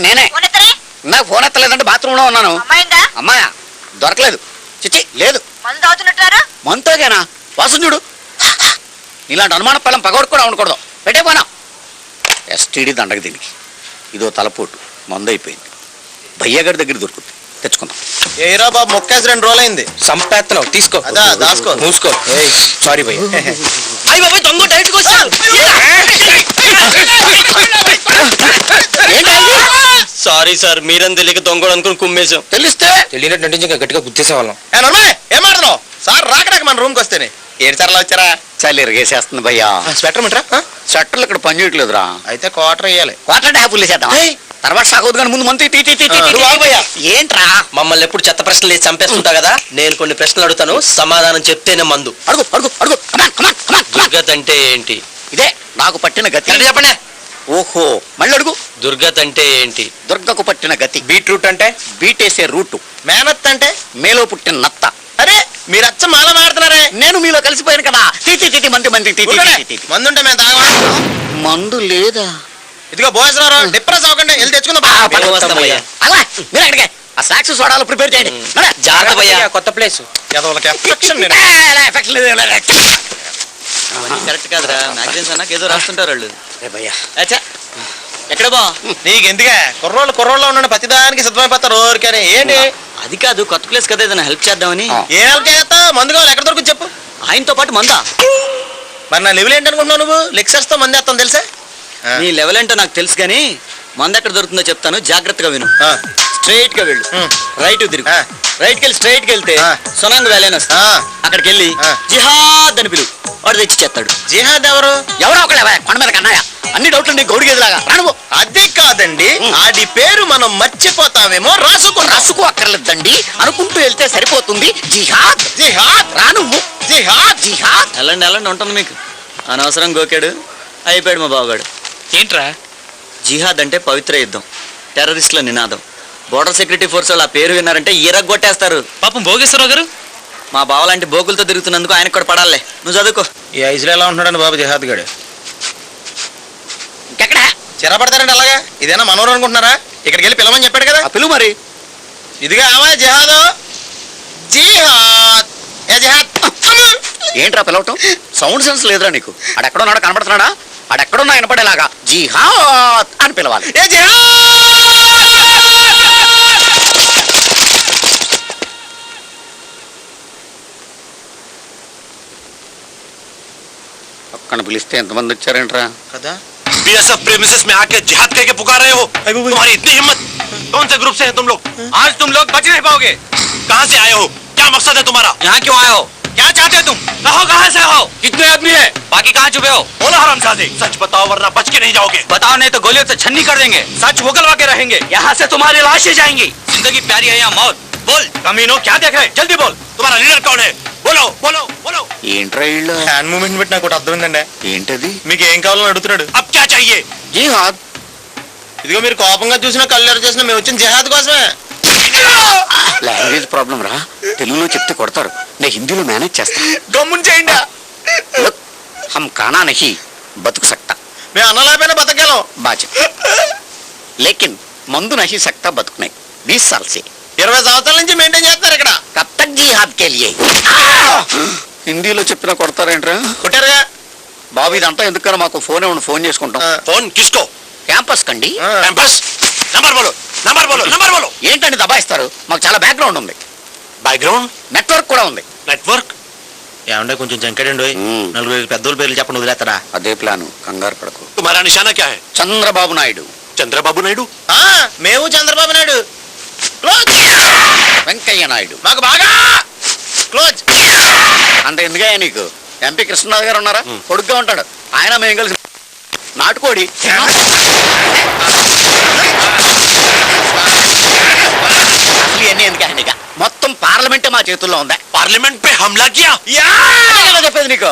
నేనే. నాకు phone ఎత్తలేదంటే bathroom లో ఉన్నాను. అమ్మాయా దొరకలేదు. చిచ్చి లేదు. మంతోగేనా వాసన చూడు. ఇలాంటి అనుమాన పిల్లం పగొడు కూడా ఉండకూడదు. పెట్టే పోనా ఎస్టీడీ దండగ దీనికి. ఇదో తలపోటు మందు అయిపోయింది. భయ్యగారి దగ్గర దొరుకుతుంది, తెచ్చుకుందాం. ఏరా బాబు మొక్కేసి 2 రోజులైంది. సంపేత్తనం తీసుకో. అదా దాసుకో. మూసుకో. సారీ భయ్య. అయ్య బాబాయ్ దొంగ డైరెక్ట్గా వచ్చాడు. సారీ సార్, మీరని తెలియక దొంగడు అనుకుని కుమ్మేశాం. తెలిస్తే తెలియనట్టు నటించి ఇంకా గట్టిగా గుర్తిసేవాళ్ళం. ఏం మాట్లాడుతున్నావు సార్? రాకడాక మన రూమ్కి వస్తేనే ఏడు సార్లు వచ్చారా? చలి ఇరగేసేస్తుంది భయ్యా. స్వెటర్ మంటారా? షట్టర్లు ఇక్కడ పని చేయట్లేదురా. అయితే క్వార్టర్ వేయాలి. క్వార్టర్ హ్యాపీలు వేసేద్దాం. తర్వాత సాగవుదు కానీ ముందు మంతు ఏంట్రా? మమ్మల్ని ఎప్పుడు చెత్త ప్రశ్నలు వేసి చంపేస్తుంటా కదా. నేను కొన్ని ప్రశ్నలు అడుగుతాను, సమాధానం చెప్తేనే మందు. అడుగు అడుగు అడుగు. దుర్గత్ అంటే ఏంటి? ఇదే నాకు పట్టిన గతి. చెప్పండి. ఓహో మళ్ళీ అడుగు. దుర్గత్ అంటే ఏంటి? దుర్గకు పట్టిన గతి. బీట్రూట్ అంటే? బీటేసే రూటు. మేనత్ అంటే? మేలో పుట్టిన నత్త. అరే మీరు అచ్చ మాల మాడుతున్నారే. నేను మీలో కలిసిపోయాను కదా. మందుంటే మేము తాగమా? మందు లేదా? ఇదిగో భోజనాలు డిప్రెస్ అవ్వకండి, వెళ్ళి తెచ్చుకుందాం. ఆ స్నాక్స్ సోడాలు ప్రిపేర్ చేయండి. జాగ్రత్త భయ్యా, కొత్త ప్లేస్. కరెక్ట్ కాదురా. మ్యాగజైన్స్ అన్నాక ఏదో రాస్తుంటారు వాళ్ళు. ఎక్కడ బా నీకు ఎందుకే? కుర్రోళ్ళు ఉండండి, ప్రతిదానికి సిద్ధమైపోతారు ఊరికని. ఏంటి అది కాదు, కొత్త ప్లేస్ కదా, ఏదైనా హెల్ప్ చేద్దామని. ఏం హెల్ప్ చేస్తావు? మందు కావాలి, ఎక్కడ దొరుకుతుంది చెప్పు. ఆయనతో పాటు మందా? మరి నా లెవెల్ ఏంటనుకుంటున్నావు నువ్వు? లెక్చర్స్ తో మంది వేస్తాను తెలుసా? నీ లెవెల్ ఏంటో నాకు తెలుసు కానీ మంద ఎక్కడ దొరుకుతుందో చెప్తాను, జాగ్రత్తగా విను. స్ట్రైట్ గా వెళ్ళు, రైట్ తిరుగు. రైట్ కెళ్ళి స్ట్రైట్ కి వెళ్తే సొనాంగ్ వ్యాలీ అని వస్తా. అక్కడికి వెళ్ళి జిహాద్ అని పిలువు, వాడు తెచ్చి చేస్తాడు. జిహాద్ ఎవరు? ఎవరో ఒకళ్ళ కొండ మీద కన్నాయా. అన్ని డౌట్లు నీ గౌడి గేదిలాగా రాను. అది కాదండి, ఆడి పేరు మనం మర్చిపోతామేమో. రాసుకో అక్కర్లేదండి, అనుకుంటూ వెళ్తే సరిపోతుంది. జిహాద్ జిహాద్ రాను. జిహాద్ జిహాద్ వెళ్ళండి ఉంటుంది మీకు. అనవసరం గోకాడు, అయిపోయాడు మా బావగాడు. ఏంట్రా జిహాద్ అంటే పవిత్ర యుద్ధం, టెర్రరిస్టుల నినాదం. బోర్డర్ సెక్యూరిటీ ఫోర్స్ వాళ్ళు ఆ పేరు విన్నారంటే ఈరగొట్టేస్తారు. పాపం భోగేశ్వరరావు గారు మా బావ లాంటి బోకులతో తిరుగుతున్నందుకు ఆయనకు కూడా పడాలే. నువ్వు చదువుకో. ఈ ఐజ్లో ఎలా ఉంటున్నాడు బాబు జిహాద్ గాడు? ఇంకెక్కడ చిరపడతారండి అలాగా? ఇదేనా మనోరు అనుకుంటున్నారా? ఇక్కడికి వెళ్ళి పిలవని చెప్పాడు కదా. పిలువు మరి. ఇదిగా ఆవా జిహాద్. జిహాద్ ఏ జిహాద్. ఏంట్రా పిలవటం? సౌండ్ సెన్స్ లేదురా నీకు? ఆడెక్కడున్నాడో కనబడుతున్నాడా? ఆడెక్కడున్నా వినపడేలాగా జిహాద్ అని పిలవాలి. ఏ జిహాద్. పక్కన పిలిస్తే ఎంతమంది వచ్చారేంట్రా కదా? बीएसएफ प्रेमिसेस में आके जिहाद कह के पुकार रहे हो? तुम्हारी इतनी हिम्मत? कौन से ग्रुप से हैं तुम लोग? आज तुम लोग बच नहीं पाओगे। कहाँ से आए हो? क्या मकसद है तुम्हारा? यहाँ क्यों आए हो? क्या चाहते तुम? कहो कहाँ से हो? कितने आदमी है? बाकी कहाँ छुपे हो? बोला हरामजादे, सच बताओ वरना बच के नहीं जाओगे। बताओ नहीं तो गोलियों से छन्नी कर देंगे। सच उगलवा के रहेंगे। यहाँ से तुम्हारी लाशें जाएंगी। जिंदगी प्यारी है या मौत? बोल। कमीनों क्या देख रहे? जल्दी बोल। तुम्हारा लीडर कौन है? बोलो बोलो बोलो। ఏంట్రా వీళ్ళు? హ్యాండ్ మూమెంట్ పెట్టి నాకు అర్థమైందండి. ఏంటది? మీకు ఏం కావాలని అడుగుతున్నాడు. अब क्या चाहिए? జిహాద్. ఇదిగో మీరు కోపంగా చూసినా కళ్ళు చేసినా మేము వచ్చిన జిహాద్ కోసమే. లాంగ్వేజ్ ప్రాబ్లం రా. తెలుగులో చెప్తే కొడతారు, నేను హిందీలో మేనేజ్ చేస్తా. గమ్మున చేయండి. హమ్ కానా నహీ బతుకు సక్తా. మేము అన్నలాపైనా బతకగలం. బాజ లేకిన్ మందు నహీ సక్తా బతుకు నహీ. 20 साल से 20 సంవత్సరాల నుంచి మెయింటైన్ చేస్తున్నారు ఇక్కడ. కబ్ తక్ జిహాద్ కే లియే. హిందీలో చెప్పినా కొడతారేంట్రా? కొట్టారుగా బాబు. ఇదంతా ఎందుకన్నా మాకు ఫోన్ చేసుకుంటాం. फोन किसको? క్యాంపస్ కండి. कैंपस नंबर बोलो, नंबर बोलो, नंबर बोलो। ఏంటండి దబాయిస్తారు? మాకు చాలా బ్యాక్గ్రౌండ్ ఉంది, बैकग्राउंड నెట్వర్క్ కూడా ఉంది. नेटवर्क ఏమంటే కొంచెం జంకడండి. 4 పెద్దోళ్ళ పేర్లు చెప్పండి వదిలేస్తారా? అదే ప్లాను, కంగారు పడకు. तुम्हारा निशाना क्या है? చంద్రబాబు నాయుడు. चंद्रबाबू नायडू? మేము చంద్రబాబు నాయుడు. వెంకయ్య నాయుడు. మాకు బాగా క్లోజ్. అంత ఎందుకయ్యా నీకు? ఎంపీ కృష్ణరాజు గారు ఉన్నారా, కొడుగ్గా ఉంటాడు. ఆయన మేము కలిసి నాటుకోడి. ఇవన్నీ ఎందుకు? మొత్తం పార్లమెంటే మా చేతుల్లో ఉందా? पार्लियामेंट पे हमला किया? చెప్పేది నీకు.